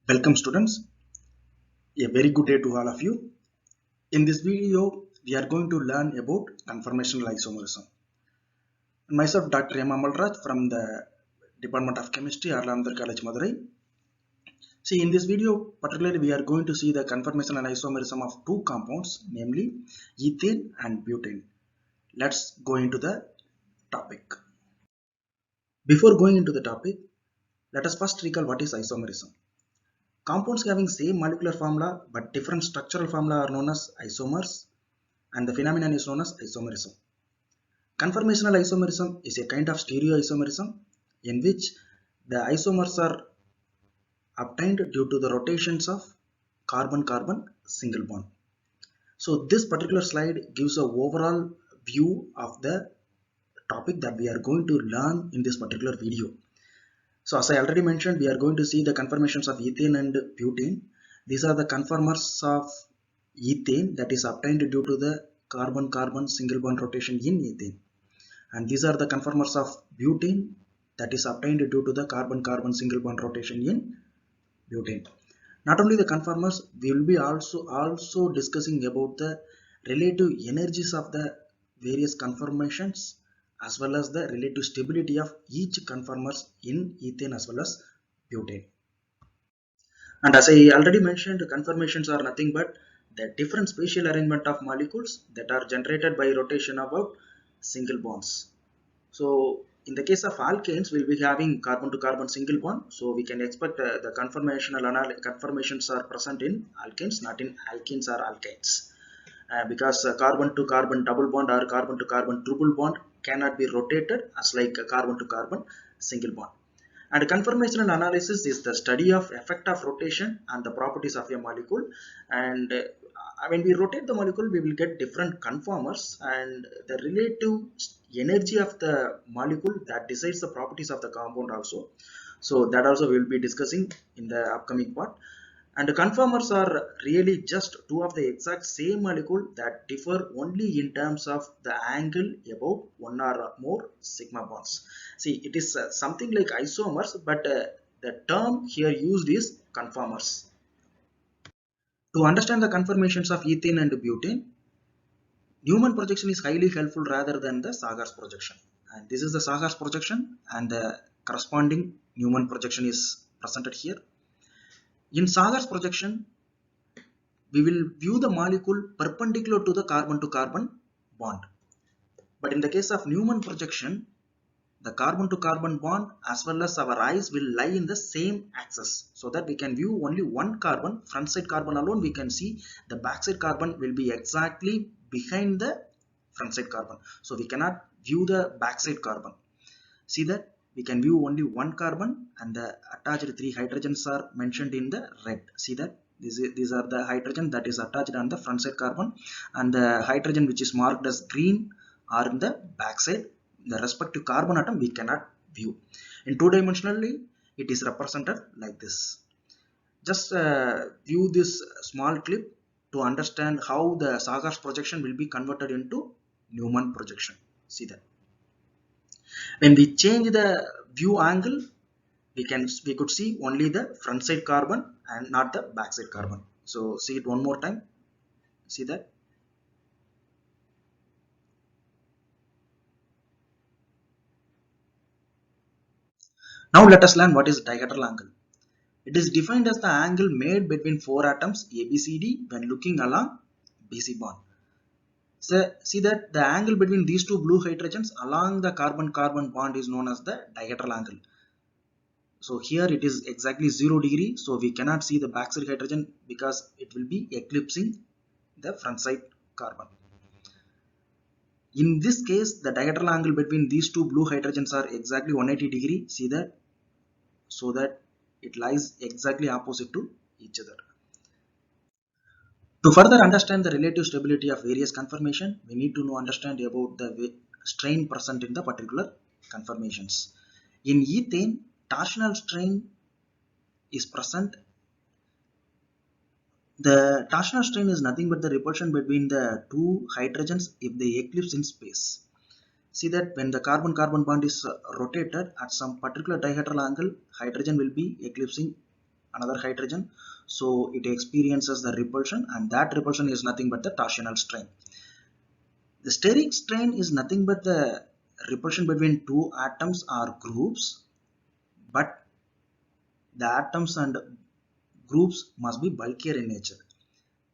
Welcome students, a very good day to all of you. In this video, we are going to learn about conformational isomerism. Myself, Dr. M. Amalraj from the Department of Chemistry, Arlamdar College, Madurai. See, in this video, particularly we are going to see the conformational isomerism of two compounds, namely ethane and butane. Let's go into the topic. Before going into the topic, let us first recall what is isomerism. Compounds having same molecular formula but different structural formula are known as isomers, and the phenomenon is known as isomerism. Conformational isomerism is a kind of stereoisomerism in which the isomers are obtained due to the rotations of carbon-carbon single bond. So this particular slide gives an overall view of the topic that we are going to learn in this particular video. So as I already mentioned, we are going to see the conformations of ethane and butane. These are the conformers of ethane that is obtained due to the carbon-carbon single bond rotation in ethane. And these are the conformers of butane that is obtained due to the carbon-carbon single bond rotation in butane. Not only the conformers, we will be also discussing about the relative energies of the various conformations as well as the relative stability of each conformers in ethane as well as butane. And as I already mentioned, conformations are nothing but the different spatial arrangement of molecules that are generated by rotation about single bonds. So in the case of alkanes, we'll be having carbon to carbon single bond. So we can expect the conformations are present in alkanes, not in alkenes or alkynes. Because carbon to carbon double bond or carbon to carbon triple bond cannot be rotated as like a carbon to carbon single bond. And conformational analysis is the study of effect of rotation and the properties of a molecule. And when we rotate the molecule, we will get different conformers, and the relative energy of the molecule that decides the properties of the compound also. So that also we will be discussing in the upcoming part. And the conformers are really just two of the exact same molecule that differ only in terms of the angle about one or more sigma bonds. See, it is something like isomers, but the term here used is conformers. To understand the conformations of ethane and butane, Newman projection is highly helpful rather than the Sagar's projection. And this is the Sagar's projection, and the corresponding Newman projection is presented here. In Sagar's projection, we will view the molecule perpendicular to the carbon bond. But in the case of Newman projection, the carbon to carbon bond as well as our eyes will lie in the same axis, so that we can view only one carbon, front side carbon alone we can see, the back side carbon will be exactly behind the front side carbon. So we cannot view the back side carbon. See that we can view only one carbon, and the attached three hydrogens are mentioned in the red. See that these are the hydrogen that is attached on the front side carbon, and the hydrogen which is marked as green are in the back side. The respective carbon atom we cannot view. In two dimensionally, it is represented like this. Just view this small clip to understand how the Sagar's projection will be converted into Newman projection. See that. When we change the view angle, we could see only the front side carbon and not the back side carbon. So see it one more time. See that. Now let us learn what is dihedral angle. It is defined as the angle made between four atoms ABCD when looking along BC bond. So see that the angle between these two blue hydrogens along the carbon-carbon bond is known as the dihedral angle. So here it is exactly 0 degree. So we cannot see the backside hydrogen because it will be eclipsing the front side carbon. In this case, the dihedral angle between these two blue hydrogens are exactly 180 degree. See that? So that it lies exactly opposite to each other. To further understand the relative stability of various conformation, we need to understand about the strain present in the particular conformations. In ethane, torsional strain is present. The torsional strain is nothing but the repulsion between the two hydrogens if they eclipse in space. See that when the carbon-carbon bond is rotated at some particular dihedral angle, hydrogen will be eclipsing another hydrogen, so it experiences the repulsion, and that repulsion is nothing but the torsional strain. The steric strain is nothing but the repulsion between two atoms or groups, but the atoms and groups must be bulkier in nature.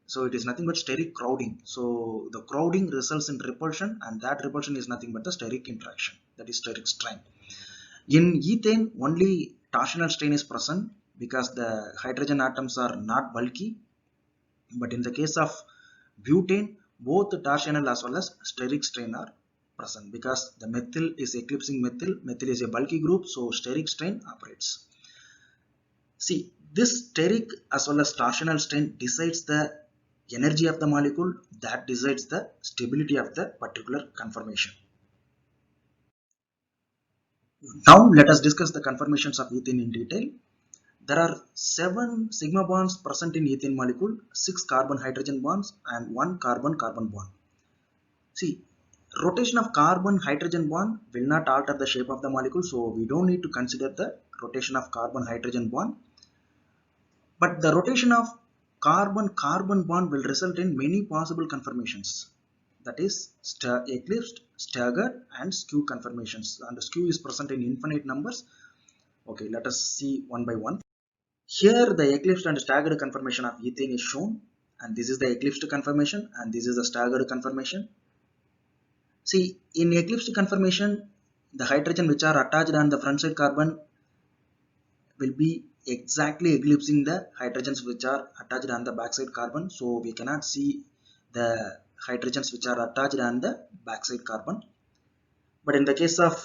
So it is nothing but steric crowding. So the crowding results in repulsion, and that repulsion is nothing but the steric interaction, that is steric strain. In ethane, only torsional strain is present because the hydrogen atoms are not bulky. But in the case of butane, both the torsional as well as steric strain are present because the methyl is eclipsing methyl. Methyl is a bulky group, so steric strain operates. See, this steric as well as torsional strain decides the energy of the molecule, that decides the stability of the particular conformation. Now let us discuss the conformations of ethane in detail. There are 7 sigma bonds present in ethane molecule, 6 carbon hydrogen bonds and 1 carbon carbon bond. See, rotation of carbon hydrogen bond will not alter the shape of the molecule, so we don't need to consider the rotation of carbon hydrogen bond. But the rotation of carbon carbon bond will result in many possible conformations, that is eclipsed, staggered and skew conformations, and the skew is present in infinite numbers. Okay, let us see one by one. Here the eclipsed and staggered conformation of ethane is shown, and this is the eclipsed conformation and this is the staggered conformation. See, in eclipsed conformation, the hydrogen which are attached on the front side carbon will be exactly eclipsing the hydrogens which are attached on the backside carbon, so we cannot see the hydrogens which are attached on the backside carbon. But in the case of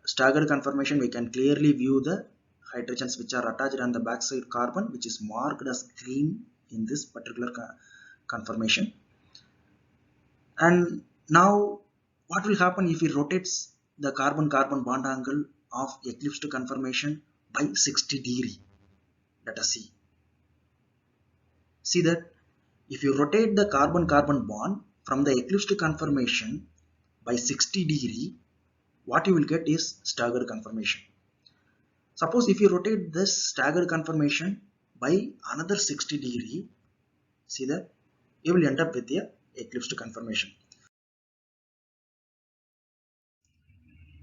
staggered conformation, we can clearly view the hydrogens which are attached on the backside carbon, which is marked as green in this particular conformation. And now what will happen if we rotates the carbon carbon bond angle of eclipsed conformation by 60 degree? Let us see. See that if you rotate the carbon carbon bond from the eclipsed conformation by 60 degree, what you will get is staggered conformation. Suppose if you rotate this staggered conformation by another 60 degree, see that you will end up with a eclipsed conformation.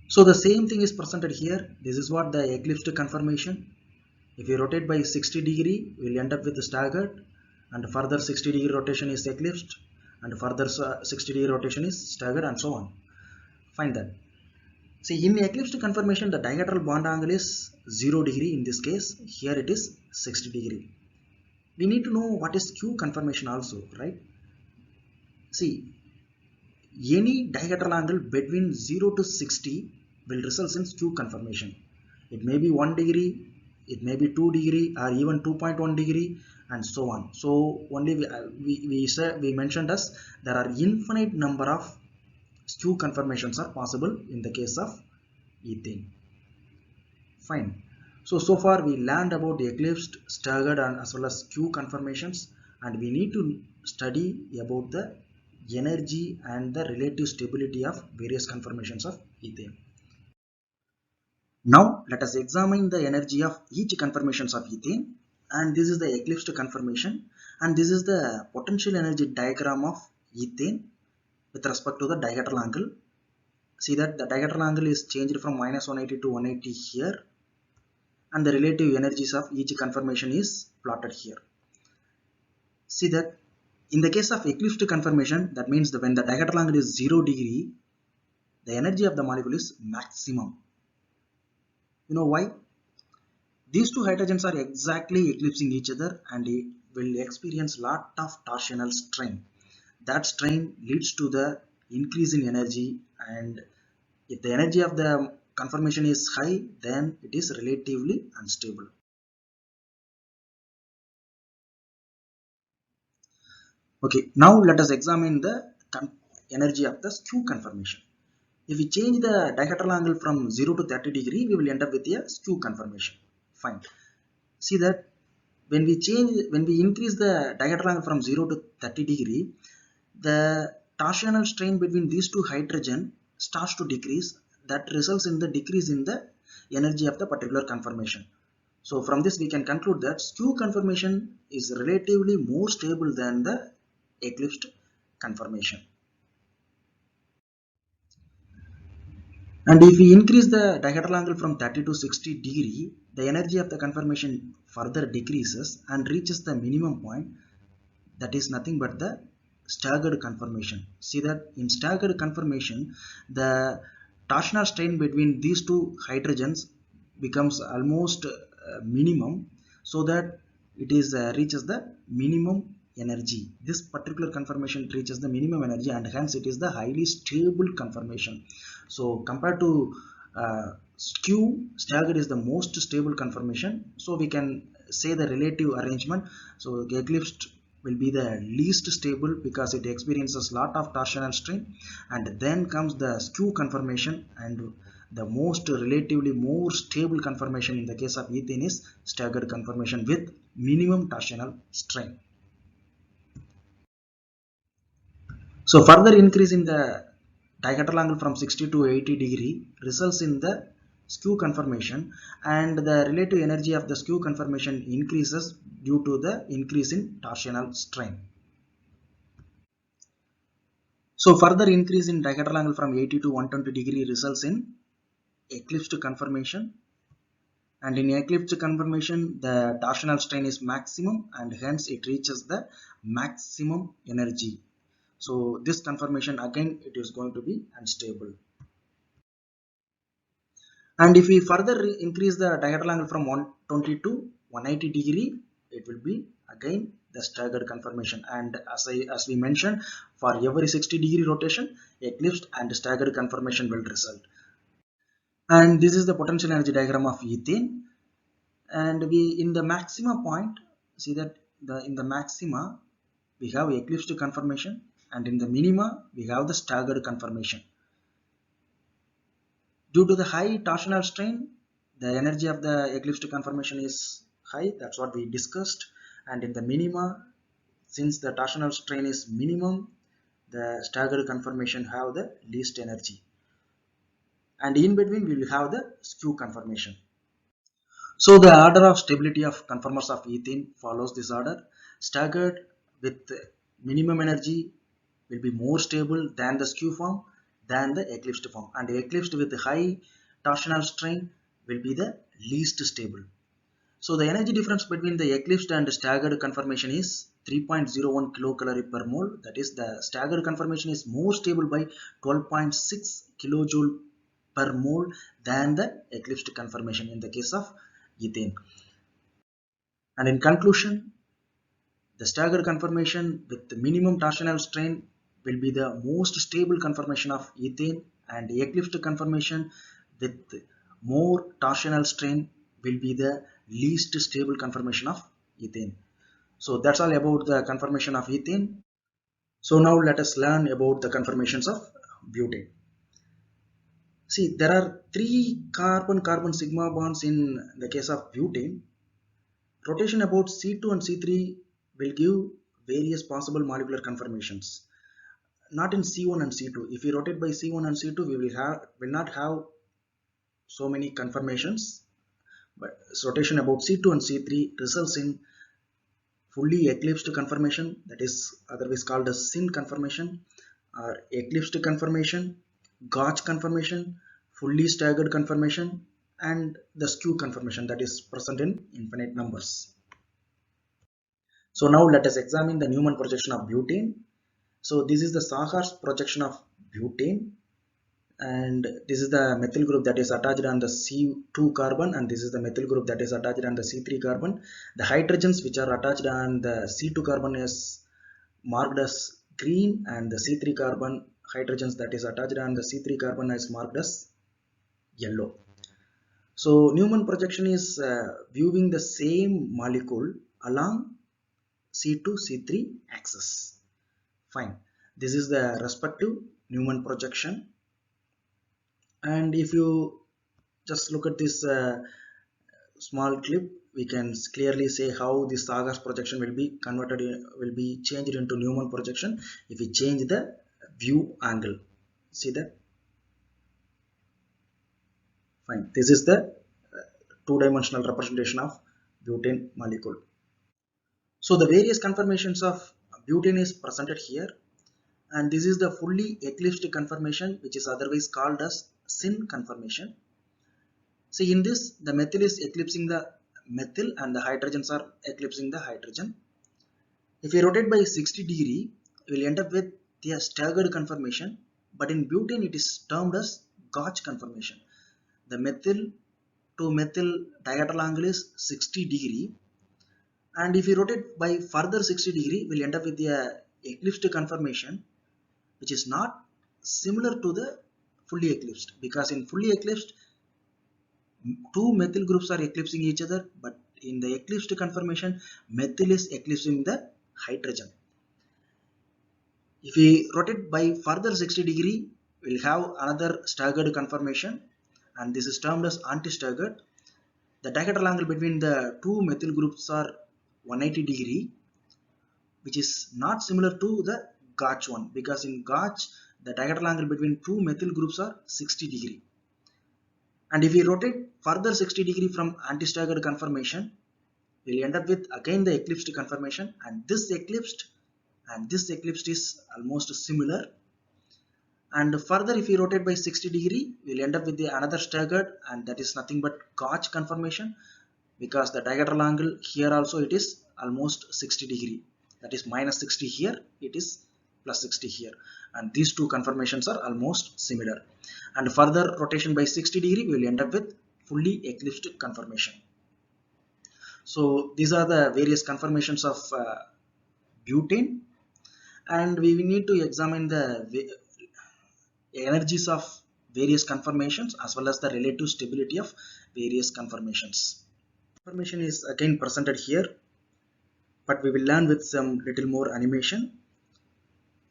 So the same thing is presented here. This is what the eclipsed conformation. If you rotate by 60 degree, we will end up with the staggered, and further 60 degree rotation is eclipsed, and further 60 degree rotation is staggered, and so on. Find that. See, in eclipsed conformation, the dihedral bond angle is 0 degree. In this case, here it is 60 degree. We need to know what is skew conformation also, right? See, any dihedral angle between 0 to 60 will result in skew conformation. It may be 1 degree, it may be 2 degree, or even 2.1 degree, and so on. So only we mentioned as there are infinite number of skew conformations are possible in the case of ethane. Fine. So far we learned about the eclipsed, staggered and as well as skew conformations, and we need to study about the energy and the relative stability of various conformations of ethane. Now let us examine the energy of each conformations of ethane, and this is the eclipsed conformation, and this is the potential energy diagram of ethane with respect to the dihedral angle. See that the dihedral angle is changed from -180 to 180 here, and the relative energies of each conformation is plotted here. See that in the case of eclipsed conformation, that means that when the dihedral angle is 0 degree, the energy of the molecule is maximum. You know why? These two hydrogens are exactly eclipsing each other and they will experience lot of torsional strain. That strain leads to the increase in energy, and if the energy of the conformation is high, then it is relatively unstable. Okay, now let us examine the energy of the skew conformation. If we change the dihedral angle from 0 to 30 degree, we will end up with a skew conformation. Fine. See that when we increase the dihedral angle from 0 to 30 degree, the torsional strain between these two hydrogen starts to decrease. That results in the decrease in the energy of the particular conformation. So from this we can conclude that skew conformation is relatively more stable than the eclipsed conformation. And if we increase the dihedral angle from 30 to 60 degree, the energy of the conformation further decreases and reaches the minimum point, that is nothing but the staggered conformation. See that in staggered conformation, the torsional strain between these two hydrogens becomes almost minimum, so that it is reaches the minimum energy. This particular conformation reaches the minimum energy, and hence it is the highly stable conformation. So compared to skew, staggered is the most stable conformation. So we can say the relative arrangement. So the eclipsed will be the least stable because it experiences lot of torsional strain, and then comes the skew conformation, and the most relatively more stable conformation in the case of ethane is staggered conformation with minimum torsional strain. So further increase in the dihedral angle from 60 to 80 degree results in the skew conformation, and the relative energy of the skew conformation increases due to the increase in torsional strain. So further increase in dihedral angle from 80 to 120 degree results in eclipsed conformation, and in eclipsed conformation the torsional strain is maximum, and hence it reaches the maximum energy. So this conformation again it is going to be unstable. And if we further increase the dihedral angle from 120 to 180 degree, it will be again the staggered conformation. And as we mentioned, for every 60-degree rotation, eclipsed and staggered conformation will result. And this is the potential energy diagram of ethane. And we in the maxima point, see that in the maxima we have eclipsed conformation, and in the minima we have the staggered conformation. Due to the high torsional strain, the energy of the eclipsed conformation is high. That's what we discussed. And in the minima, since the torsional strain is minimum, the staggered conformation have the least energy. And in between, we will have the skew conformation. So the order of stability of conformers of ethane follows this order. Staggered with minimum energy will be more stable than the skew form, than the eclipsed form, and eclipsed with high torsional strain will be the least stable. So the energy difference between the eclipsed and staggered conformation is 3.01 kilocalorie per mole. That is, the staggered conformation is more stable by 12.6 kilojoule per mole than the eclipsed conformation in the case of ethane. And in conclusion, the staggered conformation with the minimum torsional strain will be the most stable conformation of ethane, and the eclipsed conformation with more torsional strain will be the least stable conformation of ethane. So that's all about the conformation of ethane. So now let us learn about the conformations of butane. See, there are three carbon-carbon sigma bonds in the case of butane. Rotation about C2 and C3 will give various possible molecular conformations. Not in C1 and C2. If we rotate by C1 and C2, we will not have so many conformations. But rotation about C2 and C3 results in fully eclipsed conformation, that is otherwise called as SYN conformation, or eclipsed conformation, Gauge conformation, fully staggered conformation, and the skew conformation that is present in infinite numbers. So now let us examine the Newman projection of butane. So this is the Sahar's projection of butane, and this is the methyl group that is attached on the C2 carbon, and this is the methyl group that is attached on the C3 carbon. The hydrogens which are attached on the C2 carbon is marked as green, and the C3 carbon hydrogens that is attached on the C3 carbon is marked as yellow. So Newman projection is viewing the same molecule along C2 C3 axis. Fine. This is the respective Newman projection. And if you just look at this small clip, we can clearly say how this Sagar's projection will be converted, will be changed into Newman projection if we change the view angle. See that? Fine. This is the two-dimensional representation of butane molecule. So the various conformations of butane is presented here, and this is the fully eclipsed conformation, which is otherwise called as syn conformation. See, in this, the methyl is eclipsing the methyl and the hydrogens are eclipsing the hydrogen. If we rotate by 60°, we will end up with the staggered conformation, but in butane it is termed as Gauge conformation. The methyl to methyl diagonal angle is 60°, and if we rotate by further 60°, we will end up with the eclipsed conformation, which is not similar to the fully eclipsed, because in fully eclipsed two methyl groups are eclipsing each other, but in the eclipsed conformation methyl is eclipsing the hydrogen. If we rotate by further 60°, we will have another staggered conformation, and this is termed as anti-staggered. The diagonal angle between the two methyl groups are 180°, which is not similar to the Gauge one, because in Gauge the diagonal angle between two methyl groups are 60°. And if we rotate further 60° from anti-staggered conformation, we will end up with again the eclipsed conformation, and this eclipsed is almost similar. And further, if we rotate by 60°, we will end up with the another staggered, and that is nothing but Gauge conformation, because the diagonal angle here also it is almost 60°. That is minus 60 here, it is plus 60 here, and these two conformations are almost similar. And further rotation by 60°, we will end up with fully eclipsed conformation. So these are the various conformations of butane, and we need to examine the energies of various conformations as well as the relative stability of various conformations. Conformation is again presented here, but we will learn with some little more animation.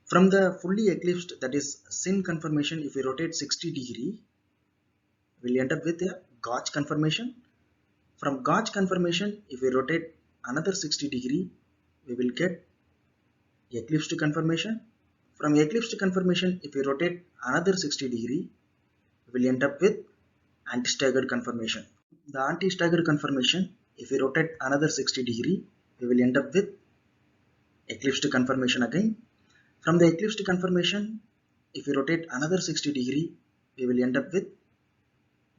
From the fully eclipsed, that is syn conformation, if we rotate 60°, we will end up with a Gauge conformation. From Gauge conformation, if we rotate another 60°, we will get eclipsed conformation. From eclipsed conformation, if we rotate another 60°, we will end up with anti-staggered conformation. The anti-staggered conformation, if we rotate another 60°, we will end up with eclipsed conformation again. From the eclipsed conformation, if we rotate another 60°, we will end up with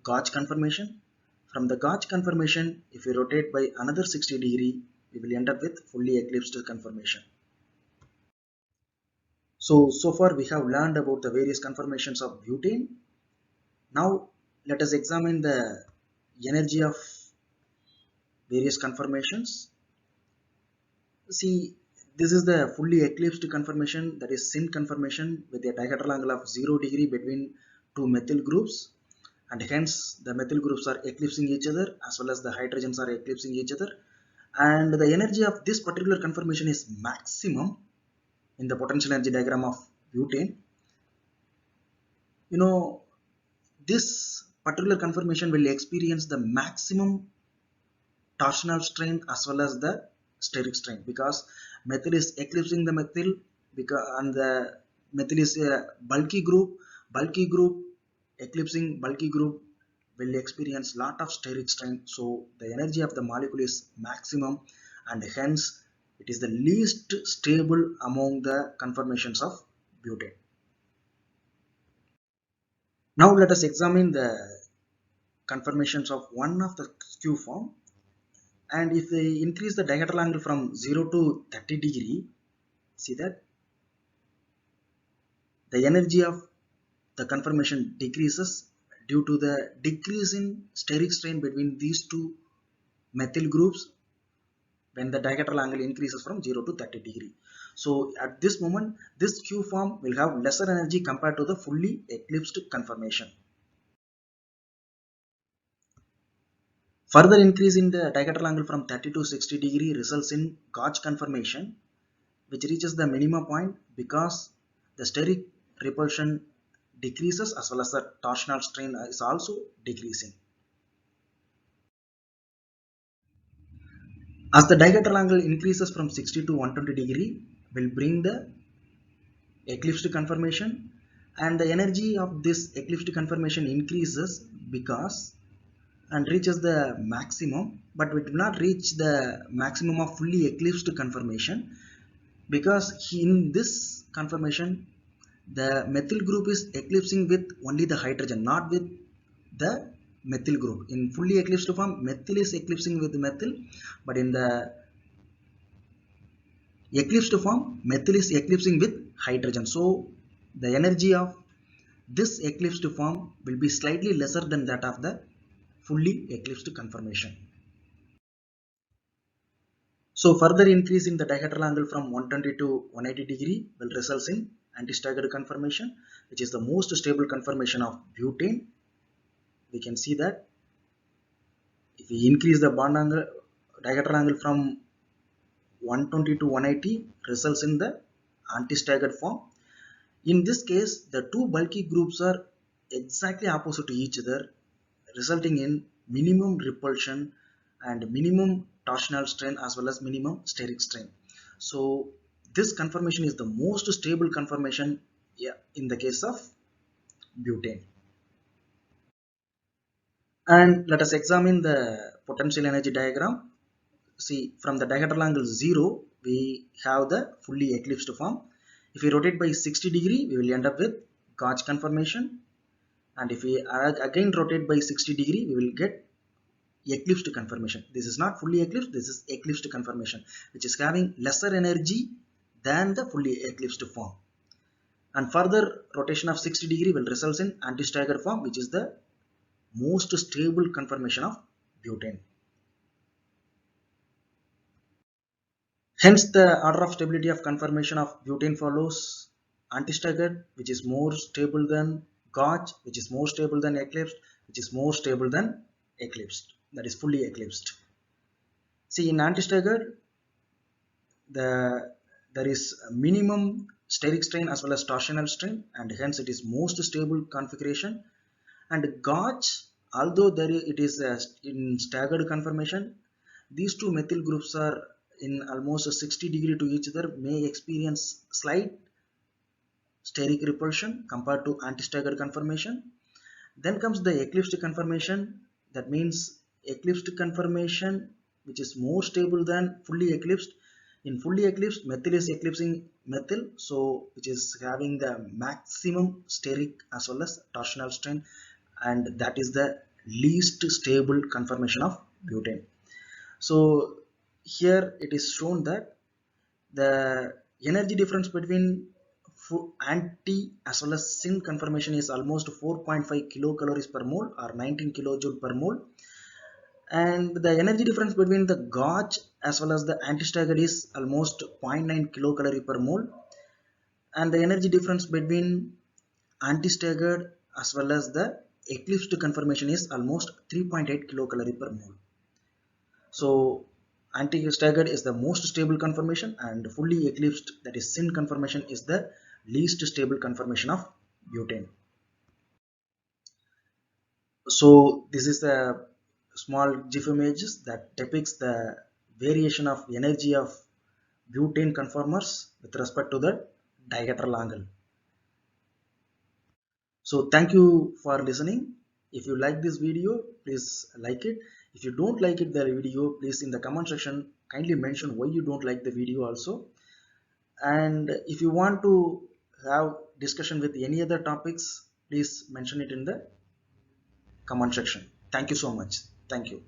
Gauge conformation. From the Gauge conformation, if we rotate by another 60°, we will end up with fully eclipsed conformation. So far we have learned about the various conformations of butane. Now let us examine the energy of various conformations. See, this is the fully eclipsed conformation, that is syn conformation, with a diagonal angle of 0° between two methyl groups, and hence the methyl groups are eclipsing each other as well as the hydrogens are eclipsing each other, and the energy of this particular conformation is maximum in the potential energy diagram of butane. You know, this particular conformation will experience the maximum torsional strain as well as the steric strain, because methyl is eclipsing the methyl, and the methyl is a bulky group eclipsing bulky group will experience lot of steric strain. So the energy of the molecule is maximum, and hence it is the least stable among the conformations of butane. Now let us examine the conformations of one of the Q form, and if we increase the diagonal angle from 0 to 30°, see that the energy of the conformation decreases due to the decrease in steric strain between these two methyl groups when the diagonal angle increases from 0 to 30°. So at this moment, this Q form will have lesser energy compared to the fully eclipsed conformation. Further increase in the diagonal angle from 30 to 60° results in Gauge conformation, which reaches the minima point because the steric repulsion decreases as well as the torsional strain is also decreasing. As the diagonal angle increases from 60 to 120°, will bring the eclipsed conformation, and the energy of this eclipsed conformation increases because and reaches the maximum, but we do not reach the maximum of fully eclipsed conformation, because in this conformation the methyl group is eclipsing with only the hydrogen, not with the methyl group. In fully eclipsed form, methyl is eclipsing with methyl, but in the eclipsed form, methyl is eclipsing with hydrogen. So the energy of this eclipsed form will be slightly lesser than that of the fully eclipsed conformation. So further increase in the dihedral angle from 120 to 180 degree will result in anti-staggered conformation, which is the most stable conformation of butane. We can see that if we increase the bond angle, dihedral angle from 120 to 180 results in the anti-staggered form. In this case, the two bulky groups are exactly opposite to each other, resulting in minimum repulsion and minimum torsional strain as well as minimum steric strain. So this conformation is the most stable conformation, yeah, in the case of butane. And let us examine the potential energy diagram. See, from the dihedral angle 0, we have the fully eclipsed form. If we rotate by 60 degree, we will end up with gauge conformation. And if we again rotate by 60 degree, we will get eclipsed conformation. This is not fully eclipsed, this is eclipsed conformation, which is having lesser energy than the fully eclipsed form. And further rotation of 60 degree will result in anti-staggered form, which is the most stable conformation of butane. Hence the order of stability of conformation of butane follows anti-staggered, which is more stable than gauge, which is more stable than eclipsed, which is more stable than eclipsed, that is fully eclipsed. See, in anti-staggered, there is a minimum steric strain as well as torsional strain, and hence it is most stable configuration. And gauge, although it is in staggered conformation, these two methyl groups are in almost 60 degree to each other, may experience slight steric repulsion compared to anti-staggered conformation. Then comes the eclipsed conformation. That means eclipsed conformation, which is more stable than fully eclipsed. In fully eclipsed, methyl is eclipsing methyl, so which is having the maximum steric as well as torsional strain, and that is the least stable conformation of butane. So here it is shown that the energy difference between anti as well as syn conformation is almost 4.5 kilocalories per mole or 19 kilojoule per mole, and the energy difference between the gauge as well as the anti-staggered is almost 0.9 kilocalorie per mole, and the energy difference between anti-staggered as well as the eclipsed conformation is almost 3.8 kilocalorie per mole. So anti-staggered is the most stable conformation, and fully eclipsed, that is syn conformation, is the least stable conformation of butane. So this is the small GIF images that depicts the variation of energy of butane conformers with respect to the dihedral angle. So thank you for listening. If you like this video, please like it. If you don't like the video, please in the comment section kindly mention why you don't like the video also. And if you want to have discussion with any other topics, please mention it in the comment section. Thank you so much. Thank you.